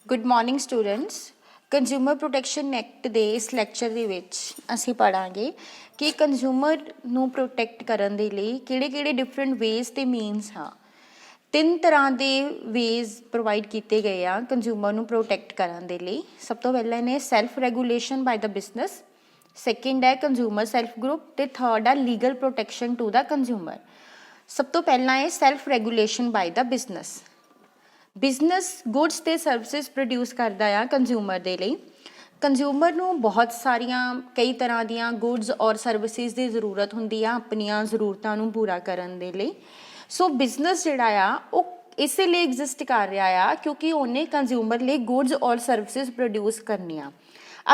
Good morning students. Consumer protection act ਦੇ ਇਸ lecture ਦੇ ਵਿੱਚ ਅਸੀਂ ਪੜ੍ਹਾਂਗੇ ਕਿ ਕੰਜ਼ਿਊਮਰ ਨੂੰ ਪ੍ਰੋਟੈਕਟ ਕਰਨ ਦੇ ਲਈ ਕਿਹੜੇ ਡਿਫਰੈਂਟ ਵੇਜ਼ ਤੇ ਮੀਨਸ ਆ। ਤਿੰਨ ਤਰ੍ਹਾਂ ਦੇ ਵੇਜ਼ ਪ੍ਰੋਵਾਈਡ ਕੀਤੇ ਗਏ ਆ ਕੰਜ਼ਿਊਮਰ ਨੂੰ ਪ੍ਰੋਟੈਕਟ ਕਰਨ ਦੇ ਲਈ। ਸਭ ਤੋਂ ਪਹਿਲਾਂ ਨੇ self regulation by the business, second ਹੈ ਕੰਜ਼ਿਊਮਰ ਸੈਲਫ ਗਰੁੱਪ ਤੇ ਥਰਡ ਆ legal protection to the consumer. ਸਭ ਤੋਂ ਪਹਿਲਾਂ ਹੈ self regulation by the business. Business goods ਤੇ ਸਰਵਿਸਿਜ਼ ਪ੍ਰੋਡਿਊਸ ਕਰਦਾ ਆ ਕੰਜ਼ਿਊਮਰ ਦੇ ਲਈ। ਕੰਜ਼ਿਊਮਰ ਨੂੰ ਬਹੁਤ ਸਾਰੀਆਂ ਕਈ ਤਰ੍ਹਾਂ ਦੀਆਂ ਗੁੱਡਸ ਔਰ ਸਰਵਿਸਿਜ਼ ਦੀ ਜ਼ਰੂਰਤ ਹੁੰਦੀ ਆ ਆਪਣੀਆਂ ਜ਼ਰੂਰਤਾਂ ਨੂੰ ਪੂਰਾ ਕਰਨ ਦੇ ਲਈ। ਸੋ ਬਿਜ਼ਨਸ ਜਿਹੜਾ ਆ ਉਹ ਇਸੇ ਲਈ ਐਗਜ਼ਿਸਟ ਕਰ ਰਿਹਾ ਆ ਕਿਉਂਕਿ ਉਹਨੇ ਕੰਜ਼ਿਊਮਰ ਲਈ ਗੁੱਡਸ ਔਰ ਸਰਵਿਸਿਜ਼ ਪ੍ਰੋਡਿਊਸ ਕਰਨੀਆਂ।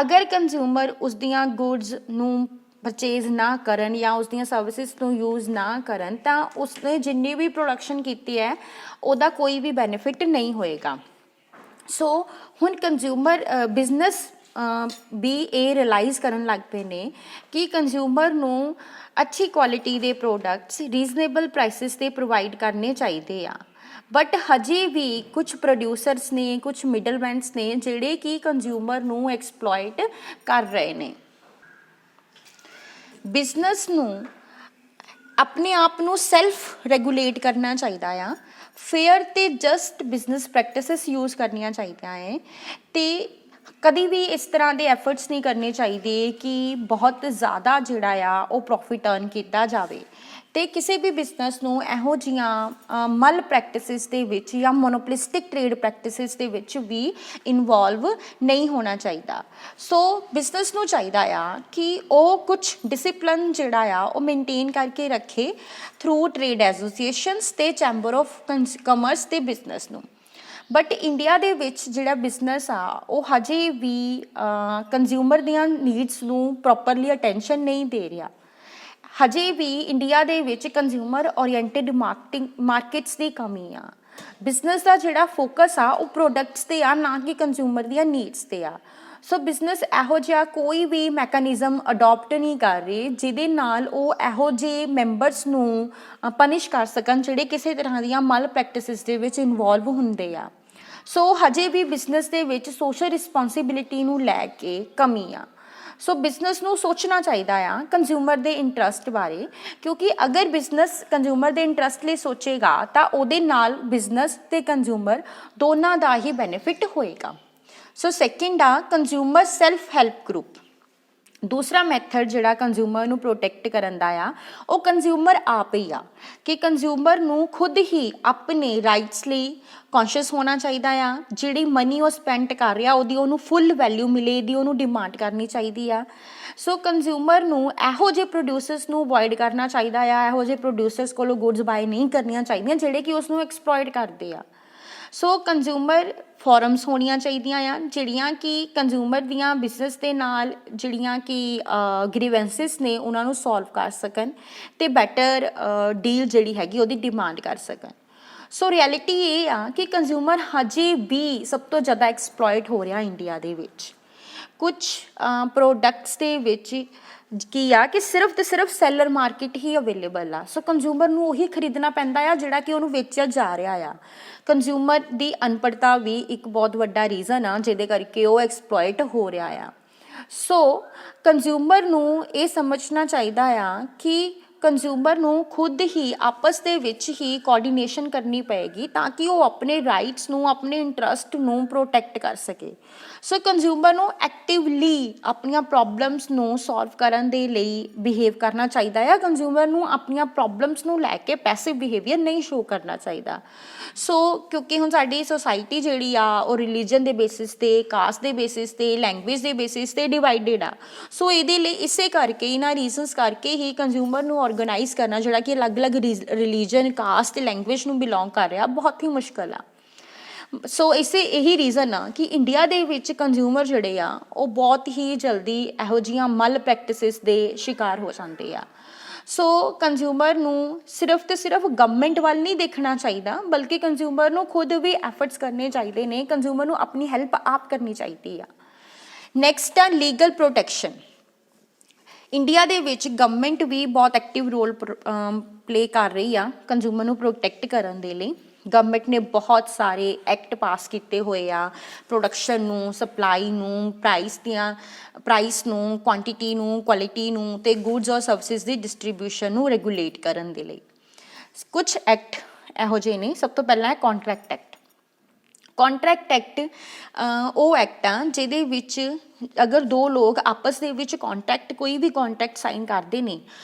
ਅਗਰ ਕੰਜ਼ਿਊਮਰ ਉਸ ਦੀਆਂ ਗੁੱਡਸ ਨੂੰ ਪਰਚੇਜ਼ ਨਾ ਕਰਨ ਜਾਂ ਉਸਦੀਆਂ ਸਰਵਿਸਿਜ਼ ਨੂੰ ਯੂਜ਼ ਨਾ ਕਰਨ ਤਾਂ ਉਸਨੇ ਜਿੰਨੀ ਵੀ ਪ੍ਰੋਡਕਸ਼ਨ ਕੀਤੀ ਹੈ ਉਹਦਾ ਕੋਈ ਵੀ ਬੈਨੀਫਿਟ ਨਹੀਂ ਹੋਏਗਾ। ਸੋ ਹੁਣ ਕੰਜ਼ਿਊਮਰ ਬਿਜ਼ਨਸ ਵੀ ਇਹ ਰਿਅਲਾਈਜ਼ ਕਰਨ ਲੱਗ ਪਏ ਨੇ ਕਿ ਕੰਜ਼ਿਊਮਰ ਨੂੰ ਅੱਛੀ ਕੁਆਲਿਟੀ ਦੇ ਪ੍ਰੋਡਕਟਸ ਰੀਜ਼ਨੇਬਲ ਪ੍ਰਾਈਸਿਸ 'ਤੇ ਪ੍ਰੋਵਾਈਡ ਕਰਨੇ ਚਾਹੀਦੇ ਆ। ਬਟ ਹਜੇ ਵੀ ਕੁਝ ਪ੍ਰੋਡਿਊਸਰਸ ਨੇ, ਕੁਝ ਮਿਡਲਮੈਨਸ ਨੇ ਜਿਹੜੇ ਕਿ ਕੰਜ਼ਿਊਮਰ ਨੂੰ ਐਕਸਪਲੋਇਟ ਕਰ ਰਹੇ ਨੇ। ਬਿਜ਼ਨਸ ਨੂੰ ਆਪਣੇ ਆਪ ਨੂੰ ਸੈਲਫ ਰੈਗੂਲੇਟ ਕਰਨਾ ਚਾਹੀਦਾ ਆ। ਫੇਅਰ ਤੇ ਜਸਟ ਬਿਜ਼ਨਸ ਪ੍ਰੈਕਟਿਸਿਸ ਯੂਜ਼ ਕਰਨੀਆਂ ਚਾਹੀਦੀਆਂ ਹੈ ਅਤੇ ਕਦੀ ਵੀ ਇਸ ਤਰ੍ਹਾਂ ਦੇ ਐਫਰਟਸ ਨਹੀਂ ਕਰਨੇ ਚਾਹੀਦੇ ਕਿ ਬਹੁਤ ਜ਼ਿਆਦਾ ਜਿਹੜਾ ਆ ਉਹ ਪ੍ਰੋਫਿਟ ਅਰਨ ਕੀਤਾ ਜਾਵੇ। ਅਤੇ ਕਿਸੇ ਵੀ ਬਿਜ਼ਨਸ ਨੂੰ ਇਹੋ ਜਿਹੀਆਂ ਮਲ ਪ੍ਰੈਕਟਿਸਿਸ ਦੇ ਵਿੱਚ ਜਾਂ ਮੋਨੋਪਲਿਸਟਿਕ ਟ੍ਰੇਡ ਪ੍ਰੈਕਟਿਸਿਸ ਦੇ ਵਿੱਚ ਵੀ ਇਨਵੋਲਵ ਨਹੀਂ ਹੋਣਾ ਚਾਹੀਦਾ। ਸੋ ਬਿਜ਼ਨਸ ਨੂੰ ਚਾਹੀਦਾ ਆ ਕਿ ਉਹ ਕੁਛ ਡਿਸਿਪਲਨ ਜਿਹੜਾ ਆ ਉਹ ਮੇਨਟੇਨ ਕਰਕੇ ਰੱਖੇ ਥਰੂ ਟ੍ਰੇਡ ਐਸੋਸੀਏਸ਼ਨਸ ਅਤੇ ਚੈਂਬਰ ਆਫ ਕਮਰਸ ਅਤੇ ਬਿਜ਼ਨਸ ਨੂੰ। ਬਟ ਇੰਡੀਆ ਦੇ ਵਿੱਚ ਜਿਹੜਾ ਬਿਜ਼ਨਸ ਆ ਉਹ ਹਜੇ ਵੀ ਕੰਜ਼ਿਊਮਰ ਦੀਆਂ ਨੀਡਸ ਨੂੰ ਪ੍ਰੋਪਰਲੀ ਅਟੈਂਸ਼ਨ ਨਹੀਂ ਦੇ ਰਿਹਾ। ਹਜੇ ਵੀ ਇੰਡੀਆ ਦੇ ਵਿੱਚ ਕੰਜ਼ਿਊਮਰ ਓਰੀਐਂਟਿਡ ਮਾਰਕੀਟਸ ਦੀ ਕਮੀ ਆ। ਬਿਜ਼ਨਸ ਦਾ ਜਿਹੜਾ ਫੋਕਸ ਆ ਉਹ ਪ੍ਰੋਡਕਟਸ 'ਤੇ ਆ, ਨਾ ਕਿ ਕੰਜ਼ਿਊਮਰ ਦੀਆਂ ਨੀਡਸ 'ਤੇ ਆ। ਸੋ ਬਿਜ਼ਨਸ ਇਹੋ ਜਿਹਾ ਕੋਈ ਵੀ ਮੈਕੈਨਿਜ਼ਮ ਅਡੋਪਟ ਨਹੀਂ ਕਰ ਰਹੇ ਜਿਹਦੇ ਨਾਲ ਉਹ ਇਹੋ ਜਿਹੇ ਮੈਂਬਰਸ ਨੂੰ ਪਨਿਸ਼ ਕਰ ਸਕਣ ਜਿਹੜੇ ਕਿਸੇ ਤਰ੍ਹਾਂ ਦੀਆਂ ਮਲ ਪ੍ਰੈਕਟਿਸਿਸ ਦੇ ਵਿੱਚ ਇਨਵੋਲਵ ਹੁੰਦੇ ਆ। ਸੋ ਹਜੇ ਵੀ ਬਿਜ਼ਨਸ ਦੇ ਵਿੱਚ ਸੋਸ਼ਲ ਰਿਸਪੋਂਸੀਬਿਲਿਟੀ ਨੂੰ ਲੈ ਕੇ ਕਮੀ ਆ। ਸੋ ਬਿਜ਼ਨਸ ਨੂੰ ਸੋਚਣਾ ਚਾਹੀਦਾ ਆ ਕੰਜ਼ਿਊਮਰ ਦੇ ਇੰਟਰਸਟ ਬਾਰੇ, ਕਿਉਂਕਿ ਅਗਰ ਬਿਜ਼ਨਸ ਕੰਜ਼ਿਊਮਰ ਦੇ ਇੰਟਰਸਟ ਲਈ ਸੋਚੇਗਾ ਤਾਂ ਉਹਦੇ ਨਾਲ ਬਿਜ਼ਨਸ ਅਤੇ ਕੰਜ਼ਿਊਮਰ ਦੋਨਾਂ ਦਾ ਹੀ ਬੈਨੀਫਿਟ ਹੋਏਗਾ। ਸੋ ਸੈਕਿੰਡ ਆ ਕੰਜ਼ਿਊਮਰ ਸੈਲਫ ਹੈਲਪ ਗਰੁੱਪ। ਦੂਸਰਾ ਮੈਥਡ ਜਿਹੜਾ ਕੰਜ਼ਿਊਮਰ ਨੂੰ ਪ੍ਰੋਟੈਕਟ ਕਰਨ ਦਾ ਆ ਉਹ ਕੰਜ਼ਿਊਮਰ ਆਪ ਹੀ ਆ ਕਿ ਕੰਜ਼ਿਊਮਰ ਨੂੰ ਖੁਦ ਹੀ ਆਪਣੇ ਰਾਈਟਸ ਲਈ ਕੌਨਸ਼ੀਅਸ ਹੋਣਾ ਚਾਹੀਦਾ ਆ। ਜਿਹੜੀ ਮਨੀ ਉਹ ਸਪੈਂਡ ਕਰ ਰਿਹਾ ਉਹਦੀ ਉਹਨੂੰ ਫੁੱਲ ਵੈਲਿਊ ਮਿਲੇ, ਇਹਦੀ ਉਹਨੂੰ ਡਿਮਾਂਡ ਕਰਨੀ ਚਾਹੀਦੀ ਆ। ਸੋ ਕੰਜ਼ਿਊਮਰ ਨੂੰ ਇਹੋ ਜਿਹੇ ਪ੍ਰੋਡਿਊਸਰਸ ਨੂੰ ਅਵੋਇਡ ਕਰਨਾ ਚਾਹੀਦਾ ਆ, ਇਹੋ ਜਿਹੇ ਪ੍ਰੋਡਿਊਸਰਸ ਕੋਲੋਂ ਗੁੱਡਸ ਬਾਏ ਨਹੀਂ ਕਰਨੀਆਂ ਚਾਹੀਦੀਆਂ ਜਿਹੜੇ ਕਿ ਉਸਨੂੰ ਐਕਸਪਲੋਇਟ ਕਰਦੇ ਆ। ਸੋ ਕੰਜ਼ਿਊਮਰ ਫੋਰਮਸ ਹੋਣੀਆਂ ਚਾਹੀਦੀਆਂ ਆ ਜਿਹੜੀਆਂ ਕਿ ਕੰਜ਼ਿਊਮਰ ਦੀਆਂ ਬਿਜ਼ਨਸ ਦੇ ਨਾਲ ਜਿਹੜੀਆਂ ਕਿ ਗ੍ਰੀਵੈਂਸਿਸ ਨੇ ਉਹਨਾਂ ਨੂੰ ਸੋਲਵ ਕਰ ਸਕਣ ਅਤੇ ਬੈਟਰ ਡੀਲ ਜਿਹੜੀ ਹੈਗੀ ਉਹਦੀ ਡਿਮਾਂਡ ਕਰ ਸਕਣ। ਸੋ ਰਿਐਲਿਟੀ ਇਹ ਆ ਕਿ ਕੰਜ਼ਿਊਮਰ ਹਜੇ ਵੀ ਸਭ ਤੋਂ ਜ਼ਿਆਦਾ ਐਕਸਪਲੋਇਟ ਹੋ ਰਿਹਾ ਇੰਡੀਆ ਦੇ ਵਿੱਚ। ਕੁਛ ਪ੍ਰੋਡਕਟਸ ਦੇ ਵਿੱਚ ਕੀ ਆ ਕਿ ਸਿਰਫ ਅਤੇ ਸਿਰਫ ਸੈਲਰ ਮਾਰਕੀਟ ਹੀ ਅਵੇਲੇਬਲ ਆ। ਸੋ ਕੰਜ਼ਿਊਮਰ ਨੂੰ ਉਹੀ ਖਰੀਦਣਾ ਪੈਂਦਾ ਆ ਜਿਹੜਾ ਕਿ ਉਹਨੂੰ ਵੇਚਿਆ ਜਾ ਰਿਹਾ ਆ। ਕੰਜ਼ਿਊਮਰ ਦੀ ਅਨਪੜ੍ਹਤਾ ਵੀ ਇੱਕ ਬਹੁਤ ਵੱਡਾ ਰੀਜ਼ਨ ਆ ਜਿਹਦੇ ਕਰਕੇ ਉਹ ਐਕਸਪਲੋਇਟ ਹੋ ਰਿਹਾ ਆ। ਸੋ ਕੰਜ਼ਿਊਮਰ ਨੂੰ ਇਹ ਸਮਝਣਾ ਚਾਹੀਦਾ ਆ ਕਿ ਕੰਜ਼ਿਊਮਰ ਨੂੰ ਖੁਦ ਹੀ ਆਪਸ ਦੇ ਵਿੱਚ ਹੀ ਕੋਆਰਡੀਨੇਸ਼ਨ ਕਰਨੀ ਪਏਗੀ ਤਾਂ ਕਿ ਉਹ ਆਪਣੇ ਰਾਈਟਸ ਨੂੰ, ਆਪਣੇ ਇੰਟਰਸਟ ਨੂੰ ਪ੍ਰੋਟੈਕਟ ਕਰ ਸਕੇ। ਸੋ ਕੰਜ਼ਿਊਮਰ ਨੂੰ ਐਕਟਿਵਲੀ ਆਪਣੀਆਂ ਪ੍ਰੋਬਲਮਸ ਨੂੰ ਸੋਲਵ ਕਰਨ ਦੇ ਲਈ ਬਿਹੇਵ ਕਰਨਾ ਚਾਹੀਦਾ ਆ। ਕੰਜ਼ਿਊਮਰ ਨੂੰ ਆਪਣੀਆਂ ਪ੍ਰੋਬਲਮਸ ਨੂੰ ਲੈ ਕੇ ਪੈਸਿਵ ਬਿਹੇਵੀਅਰ ਨਹੀਂ ਸ਼ੋ ਕਰਨਾ ਚਾਹੀਦਾ। ਸੋ ਕਿਉਂਕਿ ਹੁਣ ਸਾਡੀ ਸੋਸਾਇਟੀ ਜਿਹੜੀ ਆ ਉਹ ਰਿਲੀਜਨ ਦੇ ਬੇਸਿਸ 'ਤੇ, ਕਾਸਟ ਦੇ ਬੇਸਿਸ 'ਤੇ, ਲੈਂਗੁਏਜ ਦੇ ਬੇਸਿਸ 'ਤੇ ਡਿਵਾਈਡਡ ਆ। ਸੋ ਇਹਦੇ ਲਈ ਇਸੇ ਕਰਕੇ ਇਹਨਾਂ ਰੀਜ਼ਨਸ ਕਰਕੇ ਹੀ ਕੰਜ਼ਿਊਮਰ ਨੂੰ ਔਰਗਨਾਈਜ਼ ਕਰਨਾ ਜਿਹੜਾ ਕਿ ਅਲੱਗ-ਅਲੱਗ ਰਿਲੀਜਨ, ਕਾਸਟ ਅਤੇ ਲੈਂਗੁਏਜ ਨੂੰ ਬਿਲੋਂਗ ਕਰ ਰਿਹਾ ਬਹੁਤ ਹੀ ਮੁਸ਼ਕਿਲ ਆ। ਸੋ ਇਹੀ ਰੀਜ਼ਨ ਆ ਕਿ ਇੰਡੀਆ ਦੇ ਵਿੱਚ ਕੰਜ਼ਿਊਮਰ ਜਿਹੜੇ ਆ ਉਹ ਬਹੁਤ ਹੀ ਜਲਦੀ ਇਹੋ ਜਿਹੀਆਂ ਮਲ ਪ੍ਰੈਕਟਿਸਿਸ ਦੇ ਸ਼ਿਕਾਰ ਹੋ ਜਾਂਦੇ ਆ। ਸੋ ਕੰਜ਼ਿਊਮਰ ਨੂੰ ਸਿਰਫ ਅਤੇ ਸਿਰਫ ਗਵਰਨਮੈਂਟ ਵੱਲ ਨਹੀਂ ਦੇਖਣਾ ਚਾਹੀਦਾ ਬਲਕਿ ਕੰਜ਼ਿਊਮਰ ਨੂੰ ਖੁਦ ਵੀ ਐਫਰਟਸ ਕਰਨੇ ਚਾਹੀਦੇ ਨੇ। ਕੰਜ਼ਿਊਮਰ ਨੂੰ ਆਪਣੀ ਹੈਲਪ ਆਪ ਕਰਨੀ ਚਾਹੀਦੀ ਆ। ਨੈਕਸਟ ਆ ਲੀਗਲ ਪ੍ਰੋਟੈਕਸ਼ਨ। ਇੰਡੀਆ ਦੇ ਵਿੱਚ ਗਵਰਨਮੈਂਟ ਵੀ ਬਹੁਤ ਐਕਟਿਵ ਰੋਲ ਪਲੇ ਕਰ ਰਹੀ ਆ ਕੰਜ਼ਿਊਮਰ ਨੂੰ ਪ੍ਰੋਟੈਕਟ ਕਰਨ ਦੇ ਲਈ। ਗਵਰਨਮੈਂਟ ਨੇ ਬਹੁਤ ਸਾਰੇ ਐਕਟ ਪਾਸ ਕੀਤੇ ਹੋਏ ਆ ਪ੍ਰੋਡਕਸ਼ਨ ਨੂੰ, ਸਪਲਾਈ ਨੂੰ, ਪ੍ਰਾਈਸ ਨੂੰ, ਕੁਆਂਟੀਟੀ ਨੂੰ, ਕੁਆਲਿਟੀ ਨੂੰ ਤੇ ਗੁੱਡਸ ਔਰ ਸਰਵਿਸਿਜ਼ ਦੀ ਡਿਸਟ੍ਰੀਬਿਊਸ਼ਨ ਨੂੰ ਰੈਗੂਲੇਟ ਕਰਨ ਦੇ ਲਈ। ਕੁਝ ਐਕਟ ਇਹੋ ਜਿਹੇ ਨੇ। ਸਭ ਤੋਂ ਪਹਿਲਾਂ ਹੈ ਕੰਟਰੈਕਟ ਐਕਟ। ਕੰਟਰੈਕਟ ਐਕਟ ਉਹ ਐਕਟ ਆ ਜਿਹਦੇ ਵਿੱਚ ਅਗਰ ਦੋ ਲੋਕ ਆਪਸ ਦੇ ਵਿੱਚ ਕੋਈ ਵੀ ਕੰਟਰੈਕਟ ਸਾਈਨ ਕਰਦੇ ਨੇ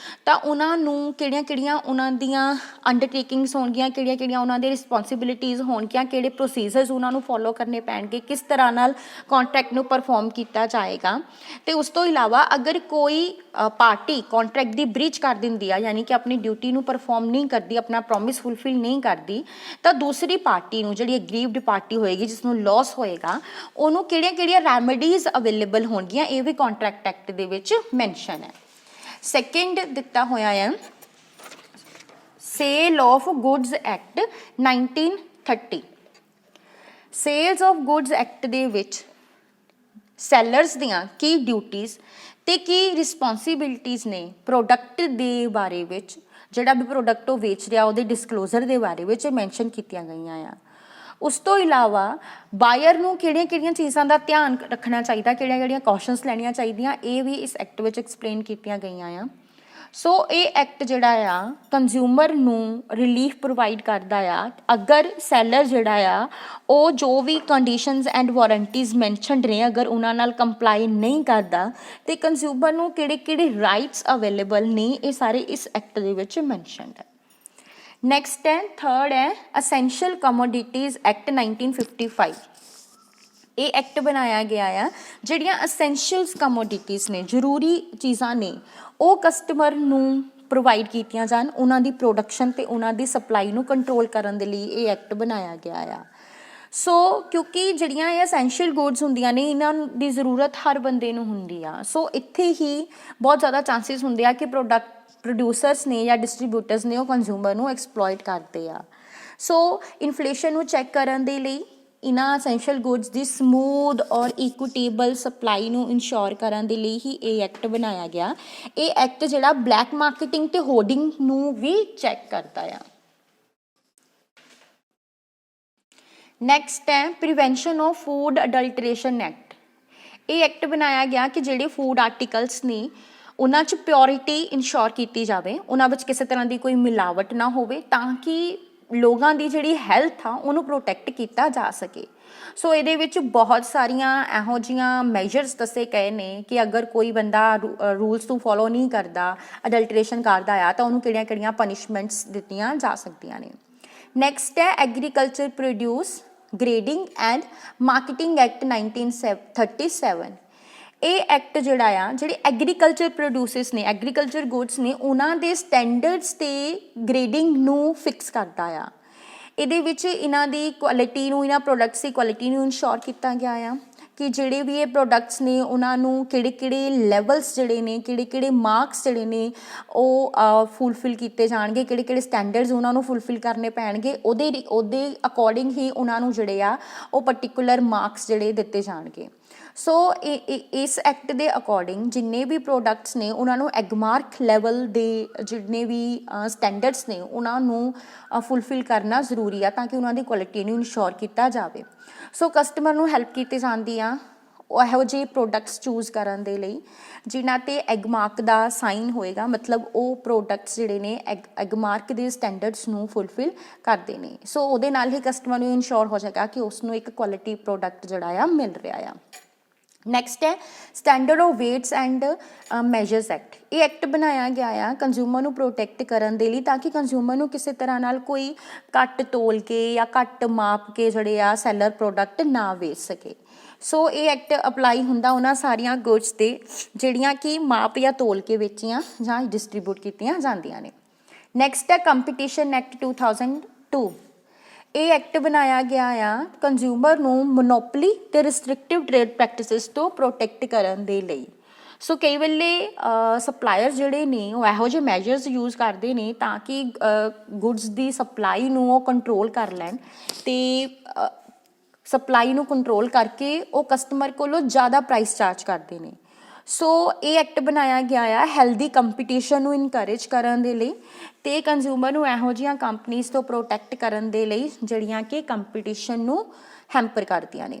ਤਾਂ ਉਹਨਾਂ ਨੂੰ ਕਿਹੜੀਆਂ ਉਹਨਾਂ ਦੀਆਂ ਅੰਡਰਟੇਕਿੰਗਸ ਹੋਣਗੀਆਂ, ਕਿਹੜੀਆਂ ਉਹਨਾਂ ਦੇ ਰਿਸਪੌਂਸਿਬਿਲਿਟੀਜ਼ ਹੋਣਗੀਆਂ, ਕਿਹੜੇ ਪ੍ਰੋਸੀਜਰਸ ਉਹਨਾਂ ਨੂੰ ਫੋਲੋ ਕਰਨੇ ਪੈਣਗੇ, ਕਿਸ ਤਰ੍ਹਾਂ ਨਾਲ ਕੰਟਰੈਕਟ ਨੂੰ ਪਰਫਾਰਮ ਕੀਤਾ ਜਾਏਗਾ। ਅਤੇ ਉਸ ਤੋਂ ਇਲਾਵਾ ਅਗਰ ਕੋਈ ਪਾਰਟੀ ਕੰਟਰੈਕਟ ਦੀ ਬ੍ਰੀਚ ਕਰ ਦਿੰਦੀ ਆ, ਯਾਨੀ ਕਿ ਆਪਣੀ ਡਿਊਟੀ ਨੂੰ ਪਰਫਾਰਮ ਨਹੀਂ ਕਰਦੀ, ਆਪਣਾ ਪ੍ਰੋਮਿਸ ਫੁਲਫਿਲ ਨਹੀਂ ਕਰਦੀ, ਤਾਂ ਦੂਸਰੀ ਪਾਰਟੀ ਨੂੰ, ਜਿਹੜੀ ਅਗਰੀਵਡ ਪਾਰਟੀ ਹੋਏਗੀ, ਜਿਸ ਨੂੰ ਲੋਸ ਹੋਏਗਾ, ਉਹਨੂੰ ਕਿਹੜੀਆਂ ਰੈਮੀਡੀਜ਼ ਅਵੇਲੇਬਲ ਹੋਣਗੀਆਂ, ਇਹ ਵੀ ਕੰਟਰੈਕਟ ਐਕਟ ਦੇ ਵਿੱਚ ਮੈਂਸ਼ਨ ਹੈ। ਸੈਕਿੰਡ ਦਿੱਤਾ ਹੋਇਆ ਹੈ sale of goods act 1930। Sales of goods act ਦੇ ਵਿੱਚ ਸੈਲਰਸ ਦੀਆਂ ਕੀ ਡਿਊਟੀਜ਼ ਤੇ ਕੀ ਰਿਸਪੌਂਸਿਬਿਲਿਟੀਜ਼ ਨੇ ਪ੍ਰੋਡਕਟ ਦੇ ਬਾਰੇ ਵਿੱਚ, ਜਿਹੜਾ ਵੀ ਪ੍ਰੋਡਕਟ ਉਹ ਵੇਚ ਰਿਹਾ ਉਹਦੇ ਡਿਸਕਲੋਜ਼ਰ ਦੇ ਬਾਰੇ ਵਿੱਚ ਮੈਂਸ਼ਨ ਕੀਤੀਆਂ ਗਈਆਂ ਆ। ਉਸ ਤੋਂ ਇਲਾਵਾ ਬਾਇਰ ਨੂੰ ਕਿਹੜੀਆਂ ਚੀਜ਼ਾਂ ਦਾ ਧਿਆਨ ਰੱਖਣਾ ਚਾਹੀਦਾ, ਕਿਹੜੀਆਂ ਕੌਸ਼ਨਸ ਲੈਣੀਆਂ ਚਾਹੀਦੀਆਂ, ਇਹ ਵੀ ਇਸ ਐਕਟ ਵਿੱਚ ਐਕਸਪਲੇਨ ਕੀਤੀਆਂ ਗਈਆਂ ਆ। ਸੋ ਇਹ ਐਕਟ ਜਿਹੜਾ ਆ ਕੰਜ਼ਿਊਮਰ ਨੂੰ ਰਿਲੀਫ ਪ੍ਰੋਵਾਈਡ ਕਰਦਾ ਆ ਅਗਰ ਸੈਲਰ ਜਿਹੜਾ ਆ ਉਹ ਜੋ ਵੀ ਕੰਡੀਸ਼ਨਸ ਐਂਡ ਵਾਰੰਟੀਜ਼ ਮੈਂਸ਼ਨਡ ਨੇ ਅਗਰ ਉਹਨਾਂ ਨਾਲ ਕੰਪਲਾਈ ਨਹੀਂ ਕਰਦਾ, ਅਤੇ ਕੰਜ਼ਿਊਮਰ ਨੂੰ ਕਿਹੜੇ ਰਾਈਟਸ ਅਵੇਲੇਬਲ ਨੇ, ਇਹ ਸਾਰੇ ਇਸ ਐਕਟ ਦੇ ਵਿੱਚ ਮੈਂਸ਼ਨਡ ਹੈ। ਨੈਕਸਟ ਹੈ ਥਰਡ ਹੈ ਅਸੈਂਸ਼ੀਅਲ ਕਮੋਡਿਟੀਜ਼ ਐਕਟ 1955। ਇਹ ਐਕਟ ਬਣਾਇਆ ਗਿਆ ਆ ਜਿਹੜੀਆਂ ਅਸੈਂਸ਼ੀਅਲਸ ਕਮੋਡਿਟੀਜ਼ ਨੇ, ਜ਼ਰੂਰੀ ਚੀਜ਼ਾਂ ਨੇ, ਉਹ ਕਸਟਮਰ ਨੂੰ ਪ੍ਰੋਵਾਈਡ ਕੀਤੀਆਂ ਜਾਣ। ਉਹਨਾਂ ਦੀ ਪ੍ਰੋਡਕਸ਼ਨ ਤੇ ਉਹਨਾਂ ਦੀ ਸਪਲਾਈ ਨੂੰ ਕੰਟਰੋਲ ਕਰਨ ਦੇ ਲਈ ਇਹ ਐਕਟ ਬਣਾਇਆ ਗਿਆ ਆ। ਸੋ ਕਿਉਂਕਿ ਜਿਹੜੀਆਂ ਇਹ ਅਸੈਂਸ਼ੀਅਲ ਗੁੱਡਸ ਹੁੰਦੀਆਂ ਨੇ, ਇਹਨਾਂ ਦੀ ਜ਼ਰੂਰਤ ਹਰ ਬੰਦੇ ਨੂੰ ਹੁੰਦੀ ਆ। ਸੋ ਇੱਥੇ ਹੀ ਬਹੁਤ ਜ਼ਿਆਦਾ ਚਾਂਸਿਸ ਹੁੰਦੇ ਆ ਕਿ ਪ੍ਰੋਡਿਊਸਰਸ ਨੇ ਜਾਂ ਡਿਸਟਰੀਬਿਊਟਰਸ ਨੇ ਉਹ ਕੰਜ਼ਿਊਮਰ ਨੂੰ ਐਕਸਪਲੋਇਟ ਕਰਦੇ ਆ। ਸੋ ਇਨਫਲੇਸ਼ਨ ਨੂੰ ਚੈੱਕ ਕਰਨ ਦੇ ਲਈ, ਇਹਨਾਂ ਅਸੈਂਸ਼ੀਅਲ ਗੁੱਡਸ ਦੀ ਸਮੂਥ ਔਰ ਇਕੁਟੇਬਲ ਸਪਲਾਈ ਨੂੰ ਇਨਸ਼ੋਰ ਕਰਨ ਦੇ ਲਈ ਹੀ ਇਹ ਐਕਟ ਬਣਾਇਆ ਗਿਆ। ਇਹ ਐਕਟ ਜਿਹੜਾ ਬਲੈਕ ਮਾਰਕੀਟਿੰਗ ਤੇ ਹੋਰਡਿੰਗ ਨੂੰ ਵੀ ਚੈੱਕ ਕਰਦਾ ਆ। ਨੈਕਸਟ ਹੈ ਪ੍ਰੀਵੈਂਸ਼ਨ ਆਫ ਫੂਡ ਅਡਲਟਰੇਸ਼ਨ ਐਕਟ। ਇਹ ਐਕਟ ਬਣਾਇਆ ਗਿਆ ਕਿ ਜਿਹੜੇ ਫੂਡ ਆਰਟੀਕਲਸ ਨੇ ਉਹਨਾਂ 'ਚ ਪਿਓਰਿਟੀ ਇਨਸ਼ੋਰ ਕੀਤੀ ਜਾਵੇ, ਉਹਨਾਂ ਵਿੱਚ ਕਿਸੇ ਤਰ੍ਹਾਂ ਦੀ ਕੋਈ ਮਿਲਾਵਟ ਨਾ ਹੋਵੇ, ਤਾਂ ਕਿ ਲੋਕਾਂ ਦੀ ਜਿਹੜੀ ਹੈਲਥ ਆ ਉਹਨੂੰ ਪ੍ਰੋਟੈਕਟ ਕੀਤਾ ਜਾ ਸਕੇ। ਸੋ ਇਹਦੇ ਵਿੱਚ ਬਹੁਤ ਸਾਰੀਆਂ ਇਹੋ ਜਿਹੀਆਂ ਮੈਜਰਸ ਦੱਸੇ ਗਏ ਨੇ ਕਿ ਅਗਰ ਕੋਈ ਬੰਦਾ ਰੂਲਸ ਨੂੰ ਫੋਲੋ ਨਹੀਂ ਕਰਦਾ, ਅਡਲਟਰੇਸ਼ਨ ਕਰਦਾ ਆ, ਤਾਂ ਉਹਨੂੰ ਕਿਹੜੀਆਂ ਪਨਿਸ਼ਮੈਂਟਸ ਦਿੱਤੀਆਂ ਜਾ ਸਕਦੀਆਂ ਨੇ। ਨੈਕਸਟ ਹੈ agriculture produce grading and marketing act 1937। ਇਹ ਐਕਟ ਜਿਹੜਾ ਆ ਜਿਹੜੇ ਐਗਰੀਕਲਚਰ ਪ੍ਰੋਡਿਊਸਸ ਨੇ, ਐਗਰੀਕਲਚਰ ਗੁੱਡਸ ਨੇ, ਉਹਨਾਂ ਦੇ ਸਟੈਂਡਰਡਸ ਤੇ ਗ੍ਰੇਡਿੰਗ ਨੂੰ ਫਿਕਸ ਕਰਦਾ ਆ। ਇਹਦੇ ਵਿੱਚ ਇਹਨਾਂ ਦੀ ਕੁਆਲਿਟੀ ਨੂੰ, ਇਹਨਾਂ ਪ੍ਰੋਡਕਟਸ ਦੀ ਕੁਆਲਿਟੀ ਨੂੰ ਇਨਸ਼ੋਰ ਕੀਤਾ ਗਿਆ ਆ ਕਿ ਜਿਹੜੇ ਵੀ ਇਹ ਪ੍ਰੋਡਕਟਸ ਨੇ ਉਹਨਾਂ ਨੂੰ ਕਿਹੜੇ ਲੈਵਲਸ ਜਿਹੜੇ ਨੇ, ਕਿਹੜੇ ਮਾਰਕਸ ਜਿਹੜੇ ਨੇ ਉਹ ਫੁਲਫਿਲ ਕੀਤੇ ਜਾਣਗੇ, ਕਿਹੜੇ ਸਟੈਂਡਰਡਸ ਉਹਨਾਂ ਨੂੰ ਫੁਲਫਿਲ ਕਰਨੇ ਪੈਣਗੇ, ਉਹਦੇ ਅਕੋਰਡਿੰਗ ਹੀ ਉਹਨਾਂ ਨੂੰ ਜਿਹੜੇ ਆ ਉਹ ਪਰਟੀਕੂਲਰ ਮਾਰਕਸ ਜਿਹੜੇ ਦਿੱਤੇ ਜਾਣਗੇ। ਸੋ ਇਸ ਐਕਟ ਦੇ ਅਕੋਰਡਿੰਗ ਜਿੰਨੇ ਵੀ ਪ੍ਰੋਡਕਟਸ ਨੇ ਉਹਨਾਂ ਨੂੰ ਐਗਮਾਰਕ ਲੈਵਲ ਦੇ ਜਿੰਨੇ ਵੀ ਸਟੈਂਡਰਡਸ ਨੇ ਉਹਨਾਂ ਨੂੰ ਫੁਲਫਿਲ ਕਰਨਾ ਜ਼ਰੂਰੀ ਆ, ਤਾਂ ਕਿ ਉਹਨਾਂ ਦੀ ਕੁਆਲਿਟੀ ਨੂੰ ਇਨਸ਼ੋਰ ਕੀਤਾ ਜਾਵੇ। ਸੋ ਕਸਟਮਰ ਨੂੰ ਹੈਲਪ ਕੀਤੀ ਜਾਂਦੀ ਆ ਇਹੋ ਜਿਹੇ ਪ੍ਰੋਡਕਟਸ ਚੂਜ਼ ਕਰਨ ਦੇ ਲਈ ਜਿਨ੍ਹਾਂ 'ਤੇ ਐਗਮਾਰਕ ਦਾ ਸਾਈਨ ਹੋਏਗਾ, ਮਤਲਬ ਉਹ ਪ੍ਰੋਡਕਟਸ ਜਿਹੜੇ ਨੇ ਐਗਮਾਰਕ ਦੇ ਸਟੈਂਡਰਡਸ ਨੂੰ ਫੁਲਫਿਲ ਕਰਦੇ ਨੇ। ਸੋ ਉਹਦੇ ਨਾਲ ਹੀ ਕਸਟਮਰ ਨੂੰ ਇਨਸ਼ੋਰ ਹੋ ਜਾਏਗਾ ਕਿ ਉਸਨੂੰ ਇੱਕ ਕੁਆਲਿਟੀ ਪ੍ਰੋਡਕਟ ਜਿਹੜਾ ਆ ਮਿਲ ਰਿਹਾ ਆ। ਨੈਕਸਟ ਹੈ standard of waits and measures act. ਇਹ ਐਕਟ ਬਣਾਇਆ ਗਿਆ ਆ ਕੰਜ਼ਿਊਮਰ ਨੂੰ ਪ੍ਰੋਟੈਕਟ ਕਰਨ ਦੇ ਲਈ, ਤਾਂ ਕਿ ਕੰਜ਼ਿਊਮਰ ਨੂੰ ਕਿਸੇ ਤਰ੍ਹਾਂ ਨਾਲ ਕੋਈ ਘੱਟ ਤੋਲ ਕੇ ਜਾਂ ਘੱਟ ਮਾਪ ਕੇ ਜਿਹੜੇ ਆ ਸੈਲਰ ਪ੍ਰੋਡਕਟ ਨਾ ਵੇਚ ਸਕੇ। ਸੋ ਇਹ ਐਕਟ ਅਪਲਾਈ ਹੁੰਦਾ ਉਹਨਾਂ ਸਾਰੀਆਂ ਗੁੱਡਸ 'ਤੇ ਜਿਹੜੀਆਂ ਕਿ ਮਾਪ ਜਾਂ ਤੋਲ ਕੇ ਵੇਚੀਆਂ ਜਾਂ ਡਿਸਟਰੀਬਿਊਟ ਕੀਤੀਆਂ ਜਾਂਦੀਆਂ ਨੇ। ਨੈਕਸਟ ਹੈ ਕੰਪੀਟੀਸ਼ਨ ਐਕਟ 2002। ਇਹ ਐਕਟ ਬਣਾਇਆ ਗਿਆ ਆ ਕੰਜ਼ਿਊਮਰ ਨੂੰ ਮੋਨੋਪਲੀ ਤੇ ਰਿਸਟ੍ਰਿਕਟਿਵ ਟ੍ਰੇਡ ਪ੍ਰੈਕਟਿਸਿਸ ਤੋਂ ਪ੍ਰੋਟੈਕਟ ਕਰਨ ਦੇ ਲਈ। ਸੋ ਕਈ ਵੇਲੇ ਸਪਲਾਇਰ ਜਿਹੜੇ ਨੇ ਉਹ ਇਹੋ ਜਿਹੇ ਮੈਜਰਸ ਯੂਜ਼ ਕਰਦੇ ਨੇ ਤਾਂ ਕਿ ਗੁੱਡਸ ਦੀ ਸਪਲਾਈ ਨੂੰ ਉਹ ਕੰਟਰੋਲ ਕਰ ਲੈਣ, ਅਤੇ ਸਪਲਾਈ ਨੂੰ ਕੰਟਰੋਲ ਕਰਕੇ ਉਹ ਕਸਟਮਰ ਕੋਲੋਂ ਜ਼ਿਆਦਾ ਪ੍ਰਾਈਸ ਚਾਰਜ ਕਰਦੇ ਨੇ। ਸੋ ਇਹ ਐਕਟ ਬਣਾਇਆ ਗਿਆ ਆ ਹੈਲਦੀ ਕੰਪੀਟੀਸ਼ਨ ਨੂੰ ਇਨਕਰੇਜ ਕਰਨ ਦੇ ਲਈ ਤੇ ਕੰਜ਼ਿਊਮਰ ਨੂੰ ਇਹੋ ਜਿਹੀਆਂ ਕੰਪਨੀਆਂ ਤੋਂ ਪ੍ਰੋਟੈਕਟ ਕਰਨ ਦੇ ਲਈ ਜਿਹੜੀਆਂ ਕਿ ਕੰਪੀਟੀਸ਼ਨ ਨੂੰ ਹੈਂਪਰ ਕਰਦੀਆਂ ਨੇ।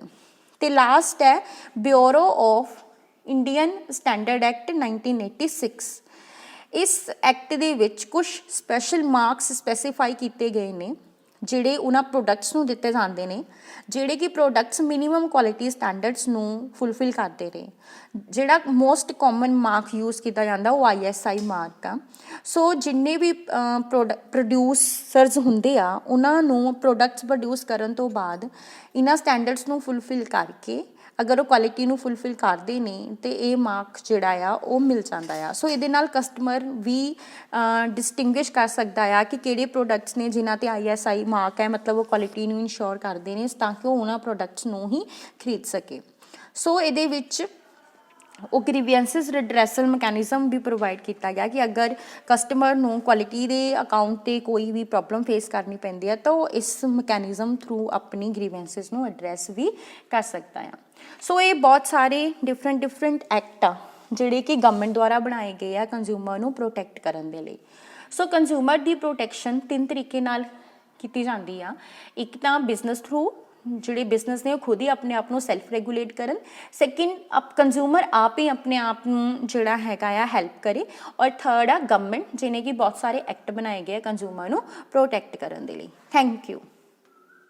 ਤੇ ਲਾਸਟ ਹੈ bureau of Indian standard act 1986। ਇਸ ਐਕਟ ਦੇ ਵਿੱਚ ਕੁਝ ਸਪੈਸ਼ਲ ਮਾਰਕਸ ਸਪੈਸੀਫਾਈ ਕੀਤੇ ਗਏ ਨੇ ਜਿਹੜੇ ਉਹਨਾਂ ਪ੍ਰੋਡਕਟਸ ਨੂੰ ਦਿੱਤੇ ਜਾਂਦੇ ਨੇ ਜਿਹੜੇ ਕਿ ਪ੍ਰੋਡਕਟਸ ਮਿਨੀਮਮ ਕੁਆਲਿਟੀ ਸਟੈਂਡਰਡਸ ਨੂੰ ਫੁੱਲਫਿਲ ਕਰਦੇ ਨੇ। ਜਿਹੜਾ ਮੋਸਟ ਕਾਮਨ ਮਾਰਕ ਯੂਜ਼ ਕੀਤਾ ਜਾਂਦਾ ਉਹ ISI ਮਾਰਕ ਆ। ਸੋ ਜਿੰਨੇ ਵੀ ਪ੍ਰੋਡਿਊਸਰਸ ਹੁੰਦੇ ਆ ਉਹਨਾਂ ਨੂੰ ਪ੍ਰੋਡਕਟਸ ਪ੍ਰੋਡਿਊਸ ਕਰਨ ਤੋਂ ਬਾਅਦ ਇਹਨਾਂ ਸਟੈਂਡਰਡਸ ਨੂੰ ਫੁੱਲਫਿਲ ਕਰਕੇ ਅਗਰ ਉਹ ਕੁਆਲਿਟੀ ਨੂੰ ਫੁੱਲਫਿਲ ਕਰਦੇ ਨੇ ਤੇ ਇਹ ਮਾਰਕ ਜਿਹੜਾ ਆ ਉਹ ਮਿਲ ਜਾਂਦਾ ਆ। ਸੋ ਇਹਦੇ ਨਾਲ ਕਸਟਮਰ ਵੀ ਡਿਸਟਿੰਗੁਇਸ਼ ਕਰ ਸਕਦਾ ਆ ਕਿ ਕਿਹੜੇ ਪ੍ਰੋਡਕਟਸ ਨੇ ਜਿਨ੍ਹਾਂ ਤੇ ISI ਮਾਰਕ ਹੈ, ਮਤਲਬ ਉਹ ਕੁਆਲਿਟੀ ਨੂੰ ਇਨਸ਼ੋਰ ਕਰਦੇ ਨੇ ਤਾਂ ਕਿ ਉਹ ਉਹਨਾਂ ਪ੍ਰੋਡਕਟਸ ਨੂੰ ਹੀ ਖਰੀਦ ਸਕੇ। ਸੋ ਇਹਦੇ ਵਿੱਚ ਉਹ ਗ੍ਰੀਵੈਂਸਿਸ ਰਿਡਰੈਸਲ ਮੈਕੈਨਿਜ਼ਮ ਵੀ ਪ੍ਰੋਵਾਈਡ ਕੀਤਾ ਗਿਆ ਕਿ ਅਗਰ ਕਸਟਮਰ ਨੂੰ ਕੁਆਲਿਟੀ ਦੇ ਅਕਾਊਂਟ 'ਤੇ ਕੋਈ ਵੀ ਪ੍ਰੋਬਲਮ ਫੇਸ ਕਰਨੀ ਪੈਂਦੀ ਹੈ ਤਾਂ ਉਹ ਇਸ ਮੈਕੈਨਿਜ਼ਮ ਥਰੂ ਆਪਣੀ ਗ੍ਰੀਵੈਂਸਿਸ ਨੂੰ ਐਡਰੈਸ ਵੀ ਕਰ ਸਕਦਾ ਆ। ਸੋ ਇਹ ਬਹੁਤ ਸਾਰੇ ਡਿਫਰੈਂਟ ਐਕਟ ਆ ਜਿਹੜੇ ਕਿ ਗਵਰਨਮੈਂਟ ਦੁਆਰਾ ਬਣਾਏ ਗਏ ਆ ਕੰਜ਼ਿਊਮਰ ਨੂੰ ਪ੍ਰੋਟੈਕਟ ਕਰਨ ਦੇ ਲਈ। ਸੋ ਕੰਜ਼ਿਊਮਰ ਦੀ ਪ੍ਰੋਟੈਕਸ਼ਨ 3 ਤਰੀਕੇ ਨਾਲ ਕੀਤੀ ਜਾਂਦੀ ਆ। ਇੱਕ ਤਾਂ ਬਿਜ਼ਨਸ ਥਰੂ, ਜਿਹੜੇ ਬਿਜ਼ਨਸ ਨੇ ਉਹ ਖੁਦ ਹੀ ਆਪਣੇ ਆਪ ਨੂੰ ਸੈਲਫ ਰੈਗੂਲੇਟ ਕਰਨ। ਸੈਕਿੰਡ ਕੰਜ਼ਿਊਮਰ ਆਪ ਹੀ ਆਪਣੇ ਆਪ ਨੂੰ ਜਿਹੜਾ ਹੈਗਾ ਆ ਹੈਲਪ ਕਰੇ। ਔਰ ਥਰਡ ਆ ਗਵਰਨਮੈਂਟ ਜਿਹਨੇ ਕਿ ਬਹੁਤ ਸਾਰੇ ਐਕਟ ਬਣਾਏ ਗਏ ਆ ਕੰਜ਼ਿਊਮਰ ਨੂੰ ਪ੍ਰੋਟੈਕਟ ਕਰਨ ਦੇ ਲਈ। Thank you.